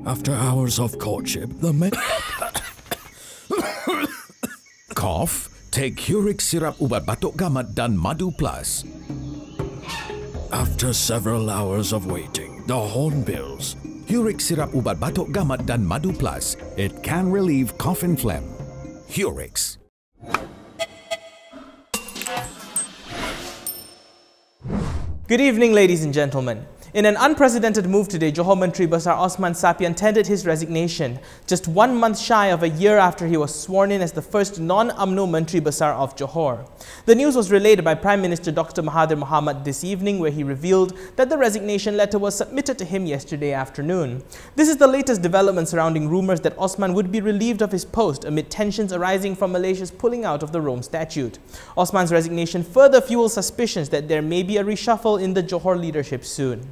After hours of courtship, the male... Cough? Take Uric Syrup Ubat Batuk Gamat dan Madu Plus. After several hours of waiting, the hornbills. Uric Syrup Ubat Batuk Gamat dan Madu Plus. It can relieve cough and phlegm. Urix. Good evening, ladies and gentlemen. In an unprecedented move today, Johor Menteri Besar Osman Sapian tendered his resignation, just 1 month shy of a year after he was sworn in as the first non-Umno Menteri Besar of Johor. The news was relayed by Prime Minister Dr. Mahathir Mohamad this evening, where he revealed that the resignation letter was submitted to him yesterday afternoon. This is the latest development surrounding rumours that Osman would be relieved of his post amid tensions arising from Malaysia's pulling out of the Rome Statute. Osman's resignation further fuels suspicions that there may be a reshuffle in the Johor leadership soon.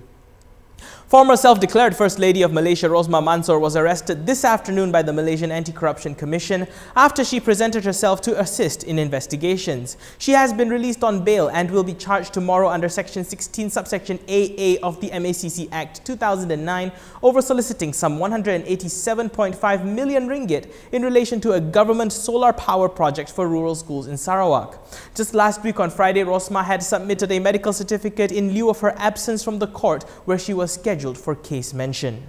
Former self-declared First Lady of Malaysia Rosmah was arrested this afternoon by the Malaysian Anti-Corruption Commission after she presented herself to assist in investigations. She has been released on bail and will be charged tomorrow under Section 16 subsection AA of the MACC Act 2009 over soliciting some 187.5 million ringgit in relation to a government solar power project for rural schools in Sarawak. Just last week on Friday, Rosmah had submitted a medical certificate in lieu of her absence from the court where she was scheduled for case mention.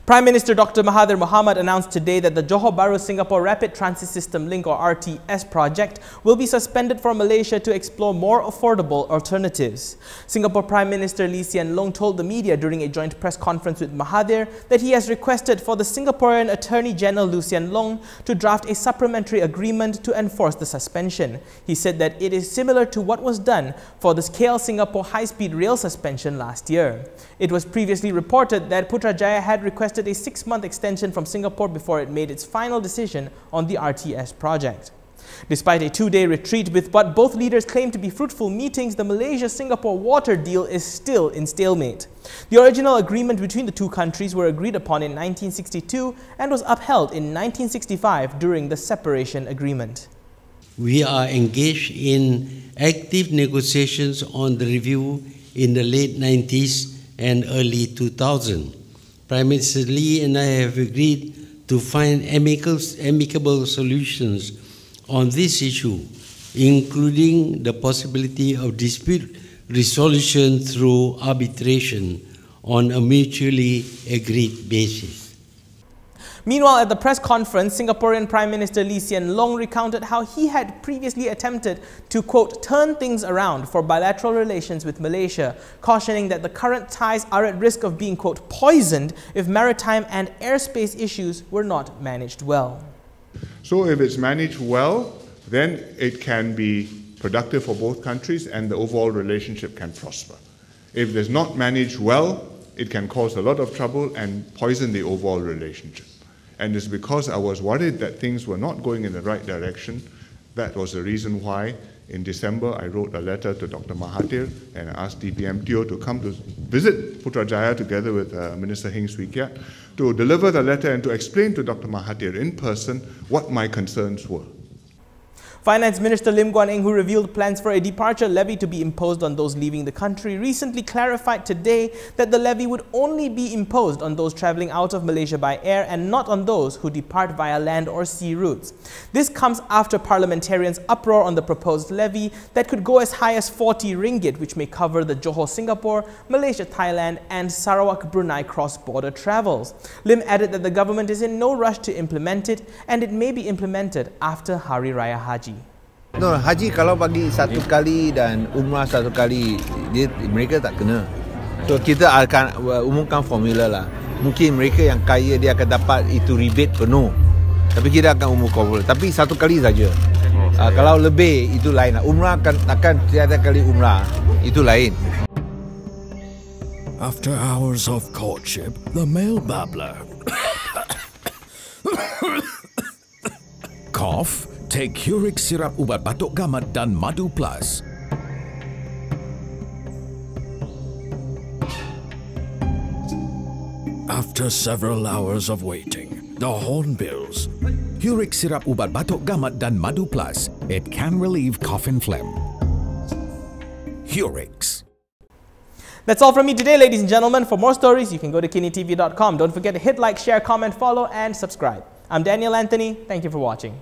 Prime Minister Dr. Mahathir Mohamad announced today that the Johor Bahru Singapore Rapid Transit System Link or RTS project will be suspended for Malaysia to explore more affordable alternatives. Singapore Prime Minister Lee Hsien Loong told the media during a joint press conference with Mahathir that he has requested for the Singaporean Attorney General Lee Hsien Loong to draft a supplementary agreement to enforce the suspension. He said that it is similar to what was done for the KL Singapore high-speed rail suspension last year. It was previously reported that Putrajaya had requested a 6-month extension from Singapore before it made its final decision on the RTS project. Despite a 2-day retreat with what both leaders claim to be fruitful meetings, the Malaysia Singapore water deal is still in stalemate. The original agreement between the two countries were agreed upon in 1962 and was upheld in 1965 during the separation agreement. We are engaged in active negotiations on the review in the late 90s and early 2000s. Prime Minister Lee and I have agreed to find amicable solutions on this issue, including the possibility of dispute resolution through arbitration on a mutually agreed basis. Meanwhile, at the press conference, Singaporean Prime Minister Lee Hsien Loong recounted how he had previously attempted to, quote, turn things around for bilateral relations with Malaysia, cautioning that the current ties are at risk of being, quote, poisoned if maritime and airspace issues were not managed well. So if it's managed well, then it can be productive for both countries and the overall relationship can prosper. If it's not managed well, it can cause a lot of trouble and poison the overall relationship. And it's because I was worried that things were not going in the right direction. That was the reason why in December I wrote a letter to Dr. Mahathir and asked DPMTO to come to visit Putrajaya together with Minister Heng Swee Keat to deliver the letter and to explain to Dr. Mahathir in person what my concerns were. Finance Minister Lim Guan Eng, who revealed plans for a departure levy to be imposed on those leaving the country, recently clarified today that the levy would only be imposed on those travelling out of Malaysia by air and not on those who depart via land or sea routes. This comes after parliamentarians' uproar on the proposed levy that could go as high as 40 ringgit, which may cover the Johor Singapore, Malaysia Thailand and Sarawak Brunei cross-border travels. Lim added that the government is in no rush to implement it and it may be implemented after Hari Raya Haji. No, haji kalau bagi satu kali dan umrah satu kali, mereka tak kena. So kita akan umumkan formula lah. Mungkin mereka yang kaya dia akan dapat itu rebate penuh. Tapi kita akan umumkan formula. Tapi satu kali saja. Kalau lebih itu lain lah. Umrah akan tiada kali umrah. Itu lain. After hours of courtship, the male babbler. Cough? Take Uric Syrup Ubat Batuk Gamat dan Madu Plus. After several hours of waiting, the hornbills. Uric Syrup Ubat Batuk Gamat dan Madu Plus. It can relieve cough and phlegm. Urix. That's all from me today, ladies and gentlemen. For more stories, you can go to KiniTV.com. Don't forget to hit like, share, comment, follow, and subscribe. I'm Daniel Anthony. Thank you for watching.